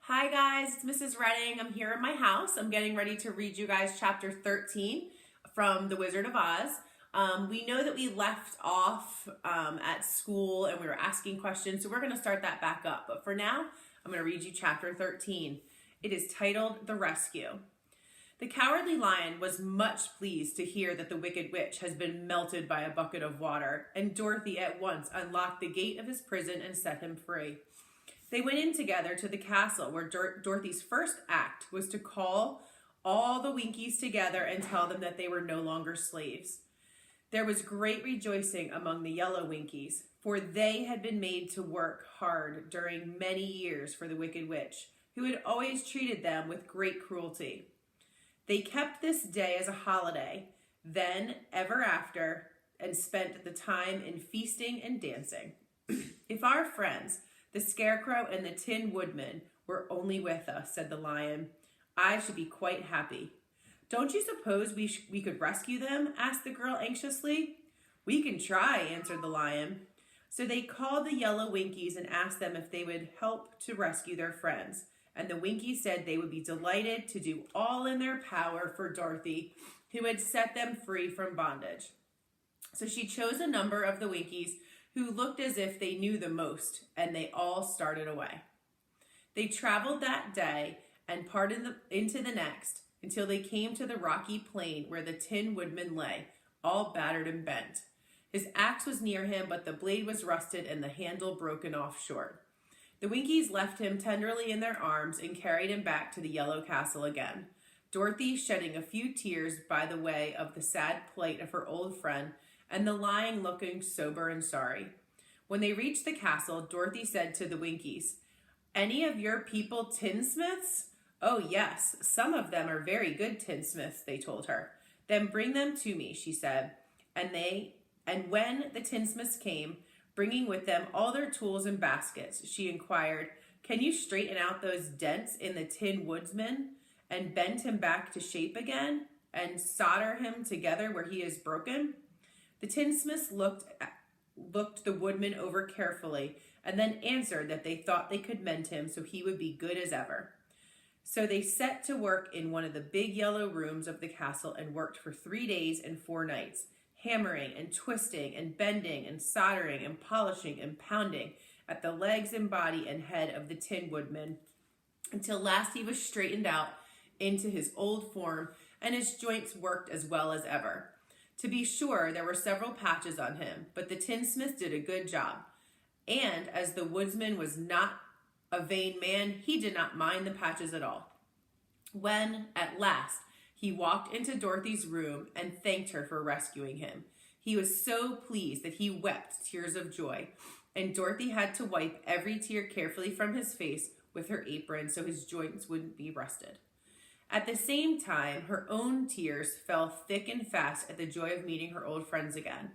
Hi guys, it's Mrs. Redding. I'm here in my house. I'm getting ready to read you guys chapter 13 from The Wizard of Oz. We know that we left off at school and we were asking questions, so we're going to start that back up. But for now, I'm going to read you chapter 13. It is titled The Rescue. The Cowardly Lion was much pleased to hear that the Wicked Witch has been melted by a bucket of water, and Dorothy at once unlocked the gate of his prison and set him free. They went in together to the castle where Dorothy's first act was to call all the Winkies together and tell them that they were no longer slaves. There was great rejoicing among the yellow Winkies, for they had been made to work hard during many years for the Wicked Witch, who had always treated them with great cruelty. They kept this day as a holiday, then ever after, and spent the time in feasting and dancing. If our friends, the Scarecrow and the Tin Woodman, were only with us, said the Lion, I should be quite happy. Don't you suppose we could rescue them? Asked the girl anxiously. We can try, answered the Lion. So they called the yellow Winkies and asked them if they would help to rescue their friends. And the Winkies said they would be delighted to do all in their power for Dorothy, who had set them free from bondage. So she chose a number of the Winkies who looked as if they knew the most, and they all started away. They traveled that day and parted into the next until they came to the rocky plain where the Tin Woodman lay, all battered and bent. His axe was near him, but the blade was rusted and the handle broken off short. The Winkies left him tenderly in their arms and carried him back to the Yellow Castle again, Dorothy shedding a few tears by the way of the sad plight of her old friend, and the Lion looking sober and sorry. When they reached the castle, Dorothy said to the Winkies, Any of your people tinsmiths? Oh yes, some of them are very good tinsmiths, they told her. Then bring them to me, she said. And when the tinsmiths came, bringing with them all their tools and baskets, she inquired, Can you straighten out those dents in the Tin Woodsman and bend him back to shape again and solder him together where he is broken? The tinsmiths looked the woodman over carefully and then answered that they thought they could mend him so he would be good as ever. So they set to work in one of the big yellow rooms of the castle and worked for 3 days and 4 nights, hammering and twisting and bending and soldering and polishing and pounding at the legs and body and head of the Tin Woodman until last he was straightened out into his old form and his joints worked as well as ever. To be sure, there were several patches on him, but the tinsmith did a good job. And as the woodsman was not a vain man, he did not mind the patches at all. When, at last, he walked into Dorothy's room and thanked her for rescuing him, he was so pleased that he wept tears of joy, and Dorothy had to wipe every tear carefully from his face with her apron so his joints wouldn't be rusted. At the same time, her own tears fell thick and fast at the joy of meeting her old friends again,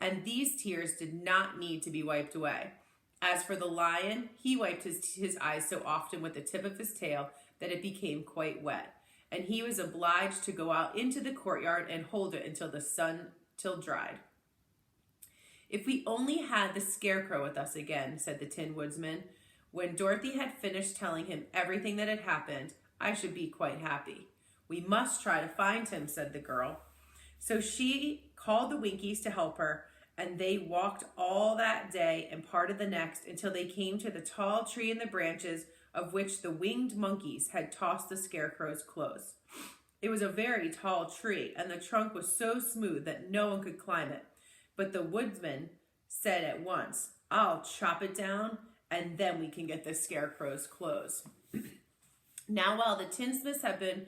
and these tears did not need to be wiped away. As for the Lion, he wiped his eyes so often with the tip of his tail that it became quite wet, and he was obliged to go out into the courtyard and hold it until the sun dried. If we only had the Scarecrow with us again, said the Tin Woodsman. When Dorothy had finished telling him everything that had happened, I should be quite happy. We must try to find him, said the girl. So she called the Winkies to help her, and they walked all that day and part of the next until they came to the tall tree in the branches of which the winged monkeys had tossed the Scarecrow's clothes. It was a very tall tree, and the trunk was so smooth that no one could climb it. But the woodsman said at once, I'll chop it down, and then we can get the Scarecrow's clothes. Now, while the tinsmiths had been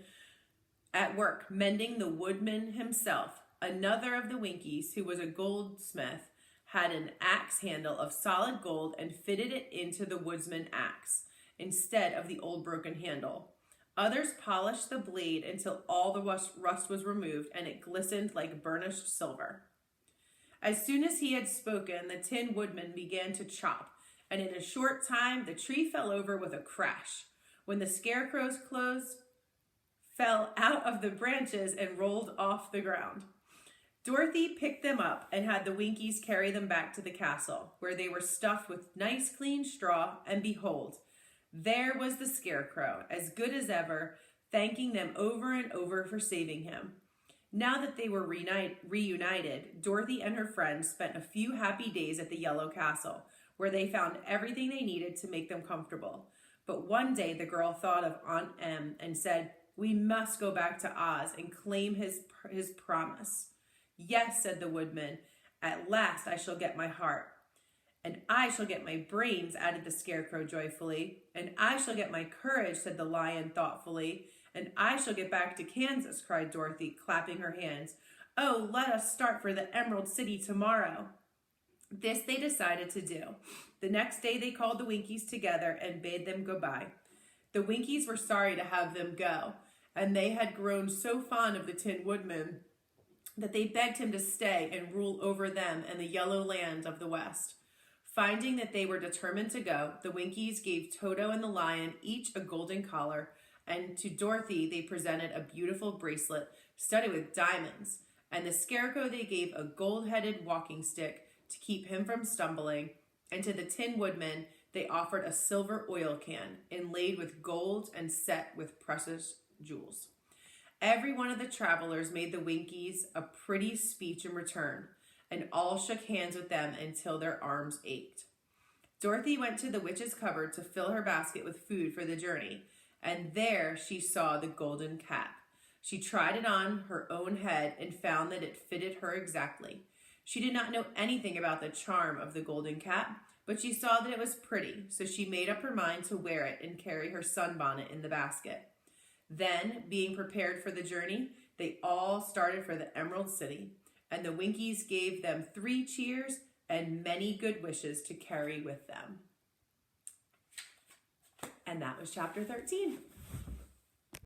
at work mending the woodman himself, another of the Winkies, who was a goldsmith, had an axe handle of solid gold and fitted it into the woodsman's axe instead of the old broken handle. Others polished the blade until all the rust was removed and it glistened like burnished silver. As soon as he had spoken, the Tin Woodman began to chop, and in a short time the tree fell over with a crash. When the Scarecrow's clothes fell out of the branches and rolled off the ground, Dorothy picked them up and had the Winkies carry them back to the castle, where they were stuffed with nice clean straw, and behold, There was the Scarecrow, as good as ever, thanking them over and over for saving him. Now that they were reunited, Dorothy and her friends spent a few happy days at the Yellow Castle, where they found everything they needed to make them comfortable. But one day the girl thought of Aunt Em and said, "We must go back to Oz and claim his promise." "Yes," said the Woodman, "at last I shall get my heart." "And I shall get my brains," added the Scarecrow joyfully. "And I shall get my courage," said the Lion thoughtfully. "And I shall get back to Kansas," cried Dorothy, clapping her hands. "Oh, let us start for the Emerald City tomorrow." This they decided to do. The next day they called the Winkies together and bade them goodbye. The Winkies were sorry to have them go, and they had grown so fond of the Tin Woodman that they begged him to stay and rule over them and the yellow land of the West. Finding that they were determined to go, the Winkies gave Toto and the Lion each a golden collar, and to Dorothy they presented a beautiful bracelet studded with diamonds, and the Scarecrow they gave a gold-headed walking stick to keep him from stumbling, and to the Tin Woodman they offered a silver oil can inlaid with gold and set with precious jewels. Every one of the travelers made the Winkies a pretty speech in return, and all shook hands with them until their arms ached. Dorothy went to the witch's cupboard to fill her basket with food for the journey, and there she saw the golden cap. She tried it on her own head and found that it fitted her exactly. She did not know anything about the charm of the golden cap, but she saw that it was pretty, so she made up her mind to wear it and carry her sunbonnet in the basket. Then, being prepared for the journey, they all started for the Emerald City, and the Winkies gave them 3 cheers and many good wishes to carry with them. And that was chapter 13.